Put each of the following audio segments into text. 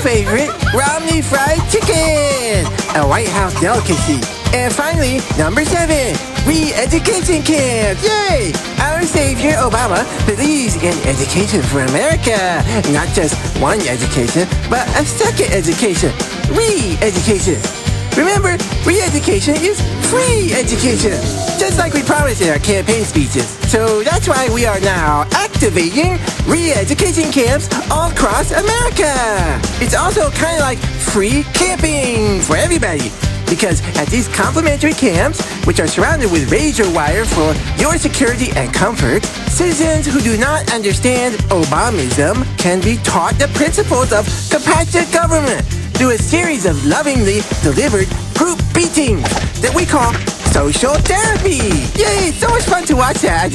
favorite, Romney fried chicken, a White House delicacy. And finally, number 7, re-education camps. Yay! Our savior, Obama, believes in education for America. Not just one education, but a second education. Re-education. Remember, re-education is free education, just like we promised in our campaign speeches. So that's why we are now activating re-education camps all across America. It's also kind of like free camping for everybody, because at these complimentary camps, which are surrounded with razor wire for your security and comfort, citizens who do not understand Obamism can be taught the principles of compassionate government through a series of lovingly delivered group beatings that we call social therapy. Yay, it's so much fun to watch that.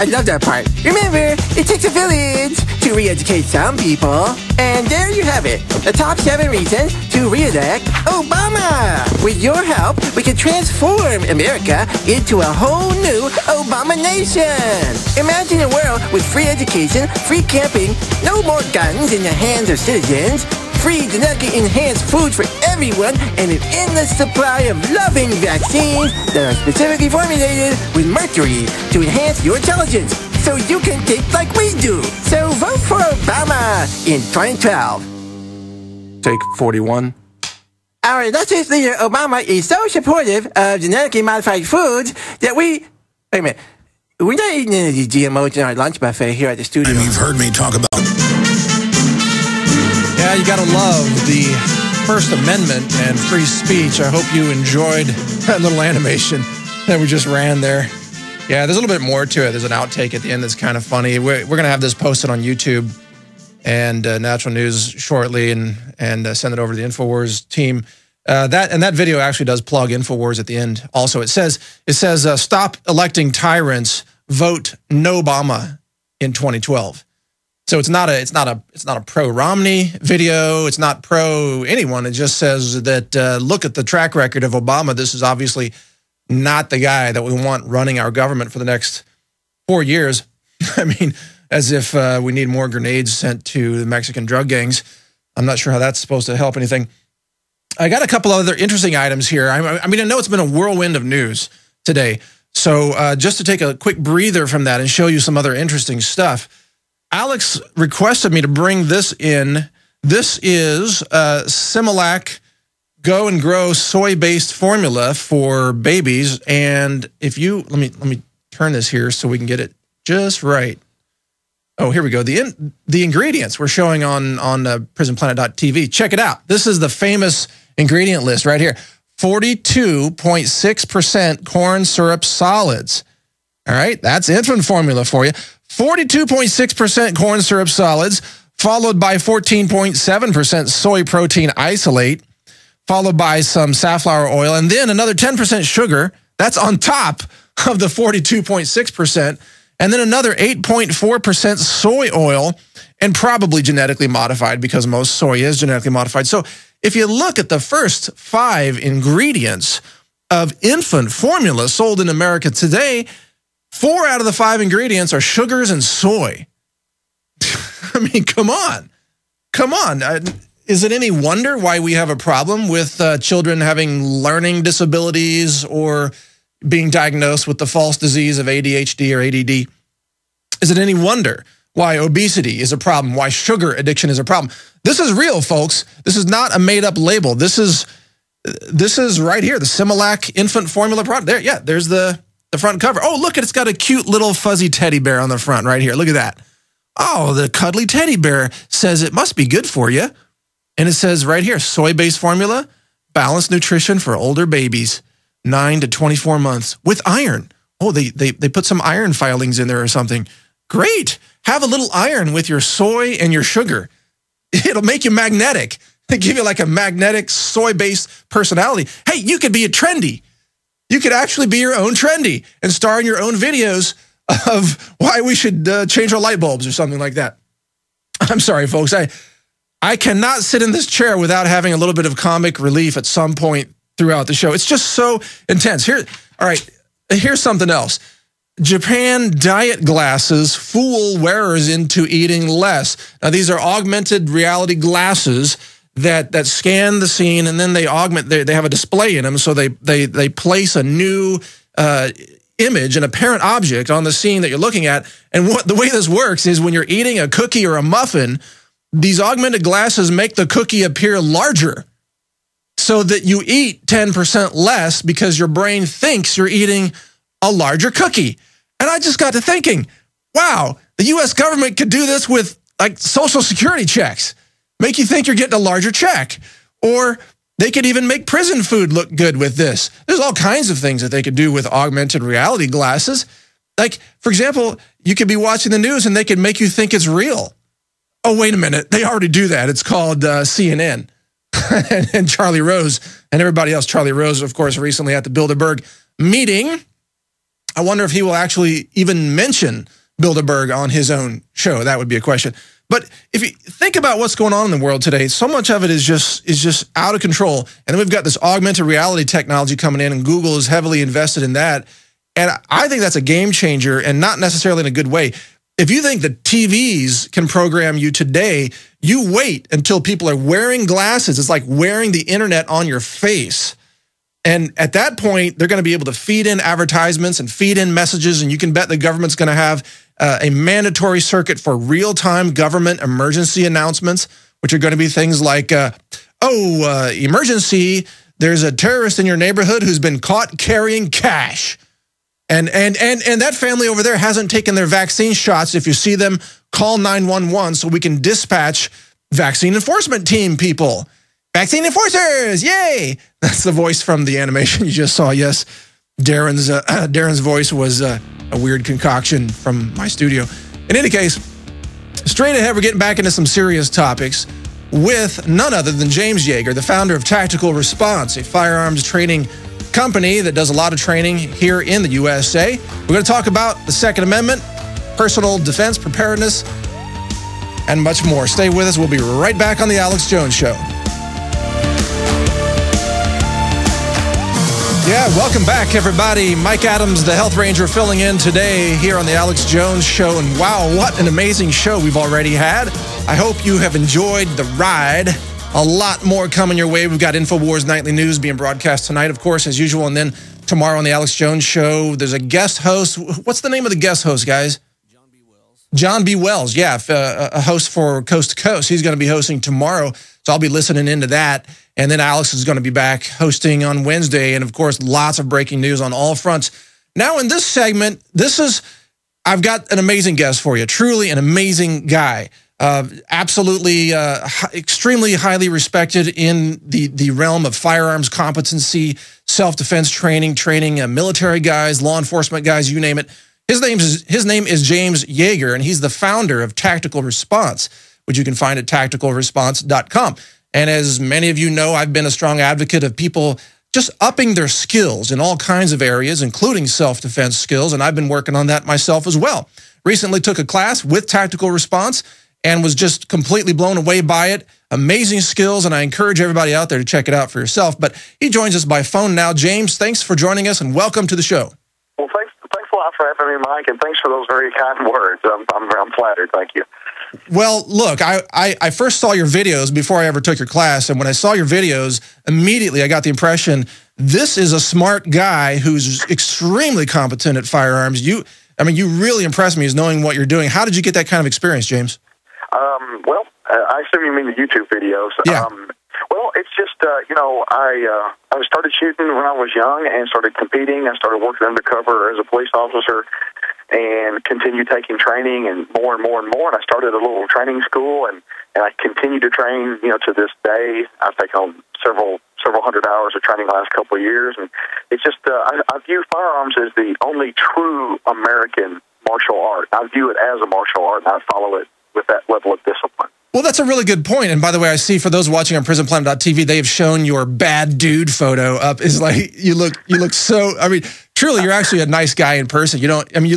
I love that part. Remember, it takes a village to re-educate some people. And there you have it, the top 7 reasons to re-elect Obama. With your help, we can transform America into a whole new Obama nation. Imagine a world with free education, free camping, no more guns in the hands of citizens, free genetically enhanced food for everyone, and an endless supply of loving vaccines that are specifically formulated with mercury to enhance your intelligence, so you can think like we do. So vote for Obama in 2012. Take 41. Our illustrious leader, Obama, is so supportive of genetically modified foods that we... Wait a minute. We're not eating any of these GMOs in our lunch buffet here at the studio. And you've heard me talk about... Yeah, you gotta love the First Amendment and free speech. I hope you enjoyed that little animation that we just ran there. Yeah, there's a little bit more to it. There's an outtake at the end that's kind of funny. We're going to have this posted on YouTube and Natural News shortly, and send it over to the InfoWars team. That video actually does plug InfoWars at the end. Also, it says stop electing tyrants, vote no Obama in 2012. So it's not a pro Romney video. It's not pro anyone. It just says that look at the track record of Obama. This is obviously not the guy that we want running our government for the next 4 years. I mean, as if we need more grenades sent to the Mexican drug gangs. I'm not sure how that's supposed to help anything. I got a couple other interesting items here. I mean, I know it's been a whirlwind of news today. So just to take a quick breather from that and show you some other interesting stuff, Alex requested me to bring this in. This is Similac Go and Grow soy-based formula for babies. And if you let me turn this here so we can get it just right. Oh, here we go. The ingredients we're showing on Prisonplanet.tv. Check it out. This is the famous ingredient list right here. 42.6% corn syrup solids. All right, that's infant formula for you. 42.6% corn syrup solids, followed by 14.7% soy protein isolate, followed by some safflower oil, and then another 10% sugar. That's on top of the 42.6%, and then another 8.4% soy oil, and probably genetically modified because most soy is genetically modified. So if you look at the first 5 ingredients of infant formula sold in America today, 4 out of the 5 ingredients are sugars and soy. I mean, come on. Come on. Is it any wonder why we have a problem with children having learning disabilities or being diagnosed with the false disease of ADHD or ADD? Is it any wonder why obesity is a problem, why sugar addiction is a problem? This is real, folks. This is not a made-up label. This is right here, the Similac infant formula product. There, yeah, there's the front cover. Oh, look, it's got a cute little fuzzy teddy bear on the front right here. Look at that. Oh, the cuddly teddy bear says it must be good for you. And it says right here, soy-based formula, balanced nutrition for older babies, 9 to 24 months with iron. Oh, they put some iron filings in there or something. Great. Have a little iron with your soy and your sugar. It'll make you magnetic. They give you like a magnetic soy-based personality. Hey, you could be a trendy. You could actually be your own trendy and star in your own videos of why we should change our light bulbs or something like that. I'm sorry, folks. I cannot sit in this chair without having a little bit of comic relief at some point throughout the show. It's just so intense. All right, here's something else. Japan diet glasses fool wearers into eating less. Now, these are augmented reality glasses that scan the scene, and then they augment. They have a display in them, so they place a new image, an apparent object on the scene that you're looking at. And the way this works is when you're eating a cookie or a muffin, these augmented glasses make the cookie appear larger so that you eat 10% less because your brain thinks you're eating a larger cookie. And I just got to thinking, wow, the U.S. government could do this with like Social Security checks, make you think you're getting a larger check. Or they could even make prison food look good with this. There's all kinds of things that they could do with augmented reality glasses. Like, for example, you could be watching the news and they could make you think it's real. Oh, wait a minute. They already do that. It's called CNN. and Charlie Rose and everybody else. Charlie Rose, of course, recently at the Bilderberg meeting. I wonder if he will actually even mention Bilderberg on his own show. That would be a question. But if you think about what's going on in the world today, so much of it is just out of control. And then we've got this augmented reality technology coming in, and Google is heavily invested in that. And I think that's a game changer, and not necessarily in a good way. If you think that TVs can program you today, you wait until people are wearing glasses. It's like wearing the internet on your face. And at that point, they're going to be able to feed in advertisements and feed in messages, and you can bet the government's going to have a mandatory circuit for real-time government emergency announcements, which are going to be things like, emergency, there's a terrorist in your neighborhood who's been caught carrying cash. And that family over there hasn't taken their vaccine shots. If you see them, call 911 so we can dispatch vaccine enforcement team people. Vaccine enforcers, yay! That's the voice from the animation you just saw. Yes, Darren's voice was a weird concoction from my studio. In any case, straight ahead, we're getting back into some serious topics with none other than James Yeager, the founder of Tactical Response, a firearms training company that does a lot of training here in the USA. We're going to talk about the Second Amendment, personal defense preparedness, and much more. Stay with us. We'll be right back on The Alex Jones Show. Yeah, welcome back, everybody. Mike Adams, the Health Ranger, filling in today here on The Alex Jones Show. And wow, what an amazing show we've already had. I hope you have enjoyed the ride. A lot more coming your way. We've got InfoWars Nightly News being broadcast tonight, of course, as usual. And then tomorrow on The Alex Jones Show, there's a guest host. What's the name of the guest host, guys? John B. Wells. John B. Wells, yeah, a host for Coast to Coast. He's going to be hosting tomorrow, so I'll be listening into that. And then Alex is going to be back hosting on Wednesday. And, of course, lots of breaking news on all fronts. Now, in this segment, I've got an amazing guest for you, truly an amazing guy. Absolutely extremely highly respected in the realm of firearms competency, self-defense training, military guys, law enforcement guys, you name it. His name is James Yeager, and he's the founder of Tactical Response, which you can find at tacticalresponse.com. And as many of you know, I've been a strong advocate of people just upping their skills in all kinds of areas, including self-defense skills, and I've been working on that myself as well. Recently took a class with Tactical Response and was just completely blown away by it. Amazing skills, and I encourage everybody out there to check it out for yourself. But he joins us by phone now. James, thanks for joining us, and welcome to the show. Well, thanks a lot for having me, Mike, and thanks for those very kind words. I'm flattered. Thank you. Well, look, I first saw your videos before I ever took your class, and when I saw your videos, immediately I got the impression this is a smart guy who's extremely competent at firearms. You really impressed me as knowing what you're doing. How did you get that kind of experience, James? Well, I assume you mean the YouTube videos. Yeah. Well, it's just, I started shooting when I was young and started competing. I started working undercover as a police officer and continued taking training and more and more and more. And I started a little training school, and I continue to train, to this day. I've taken on several hundred hours of training the last couple of years. And it's just, I view firearms as the only true American martial art. I view it as a martial art, and I follow it with that level of discipline. Well, that's a really good point. And by the way, I see for those watching on Prisonplanet.tv, they have shown your bad dude photo up. Is like you look so. I mean, truly, you're actually a nice guy in person. You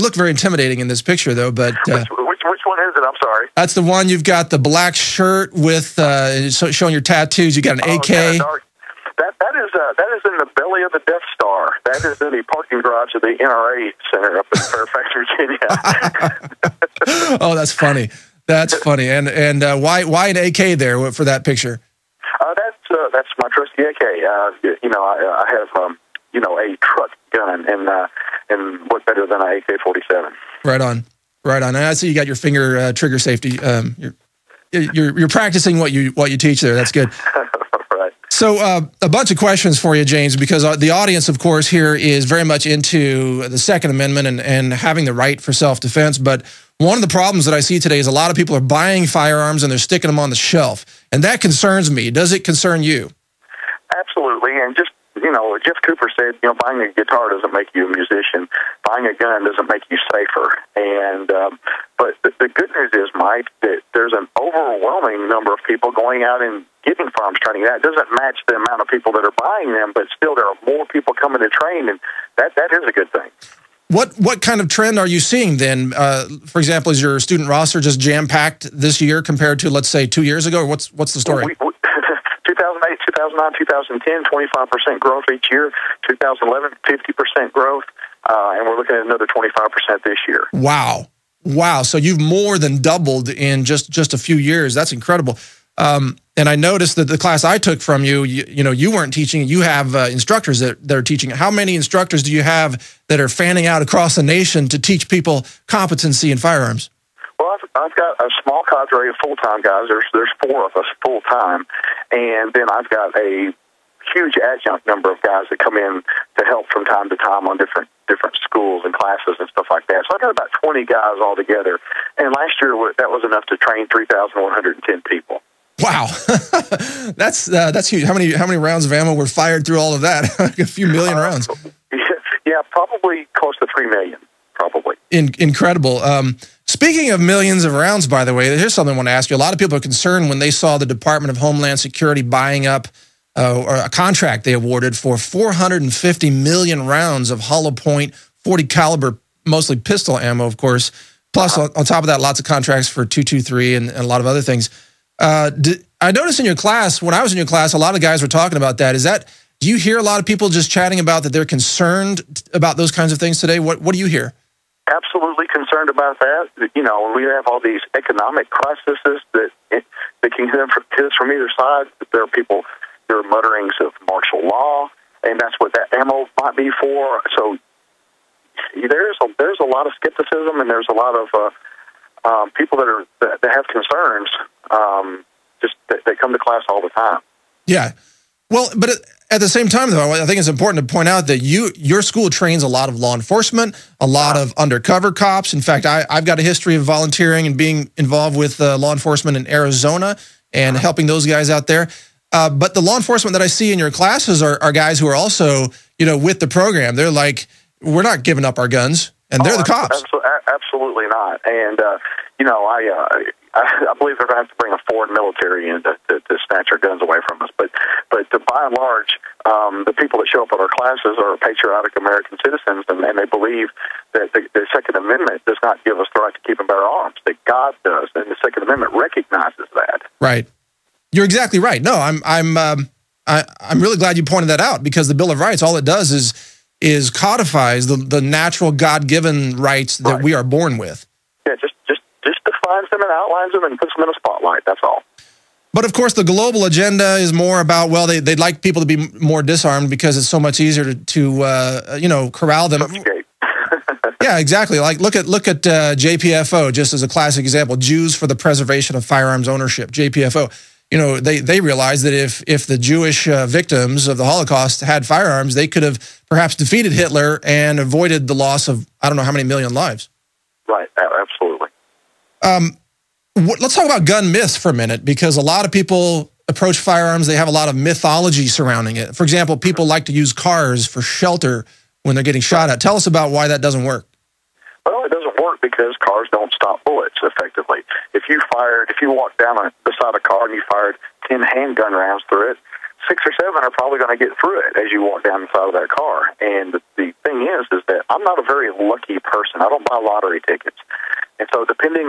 look very intimidating in this picture, though. But which one is it? I'm sorry. That's the one. You've got the black shirt with showing your tattoos. You got an AK. That is in the belly of the Death Star. That is in the parking garage of the NRA Center up in Fairfax, Virginia. Oh, that's funny. That's funny. And why an AK there for that picture? that's my trusty AK. I have a truck gun, and what better than an AK-47? Right on, right on. And I see you got your finger trigger safety. You're practicing what you teach there. That's good. Right. So a bunch of questions for you, James, because the audience, of course, here is very much into the Second Amendment and having the right for self-defense. But one of the problems that I see today is a lot of people are buying firearms and they're sticking them on the shelf. And that concerns me. Does it concern you? Absolutely. And just, Jeff Cooper said, buying a guitar doesn't make you a musician. Buying a gun doesn't make you safer. And but the good news is, Mike, that there's an overwhelming number of people going out and getting firearms training. That doesn't match the amount of people that are buying them, but still there are more people coming to train, and that is a good thing. What kind of trend are you seeing then? For example, is your student roster just jam-packed this year compared to, let's say, 2 years ago? Or what's the story? 2008, 2009, 2010, 25% growth each year. 2011, 50% growth, and we're looking at another 25% this year. Wow. Wow. So you've more than doubled in just a few years. That's incredible. And I noticed that the class I took from you, you weren't teaching. You have instructors that are teaching. How many instructors do you have that are fanning out across the nation to teach people competency in firearms? Well, I've got a small cadre of full-time guys. There's 4 of us full-time, and then I've got a huge adjunct number of guys that come in to help from time to time on different schools and classes and stuff like that. So I've got about 20 guys altogether, and last year that was enough to train 3,110 people. Wow, that's huge. How many rounds of ammo were fired through all of that? A few million rounds. Yeah, probably close to 3 million. Probably. Incredible. Speaking of millions of rounds, by the way, here's something I want to ask you. A lot of people are concerned when they saw the Department of Homeland Security buying up a contract they awarded for 450 million rounds of hollow point 40 caliber, mostly pistol ammo, of course. Plus, on top of that, lots of contracts for 223 and a lot of other things. I noticed in your class, when I was in your class, a lot of guys were talking about that. Do you hear a lot of people just chatting about that they're concerned about those kinds of things today? What do you hear? Absolutely concerned about that. We have all these economic crises that can hit us from either side. There are mutterings of martial law, and that's what that ammo might be for. So there's a lot of skepticism, and there's a lot of people that have concerns. Just that come to class all the time. Yeah. Well, but at the same time, though, I think it's important to point out that your school trains a lot of law enforcement, a lot of undercover cops. In fact, I've got a history of volunteering and being involved with law enforcement in Arizona and helping those guys out there. But the law enforcement that I see in your classes are guys who are also, with the program. They're like, we're not giving up our guns, and they're the cops. Absolutely not. And, I believe they're going to have to bring a foreign military in to snatch our guns away from us. But by and large, the people that show up at our classes are patriotic American citizens, and they believe that the Second Amendment does not give us the right to keep and bear arms, that God does, and the Second Amendment recognizes that. Right. You're exactly right. No, I'm really glad you pointed that out, because the Bill of Rights, all it does is codifies the natural God-given rights that we are born with. Yeah, just defines them and outlines them and puts them in a spotlight. That's all. But of course, the global agenda is more about, well, they'd like people to be more disarmed because it's so much easier to corral them. Yeah, exactly. Like look at JPFO, just as a classic example. Jews for the Preservation of Firearms Ownership, JPFO. They realized that if the Jewish victims of the Holocaust had firearms, they could have perhaps defeated Hitler and avoided the loss of I don't know how many million lives. Right. Absolutely. Let's talk about gun myths for a minute, because a lot of people approach firearms, they have a lot of mythology surrounding it. For example, people like to use cars for shelter when they're getting shot at. Tell us about why that doesn't work. Well, it doesn't work because cars don't stop bullets effectively. If you walked down beside a car and you fired 10 handgun rounds through it, 6 or 7 are probably going to get through it as you walk down the side of that car. And the thing is that I'm not a very lucky person. I don't buy lottery tickets. And so depending on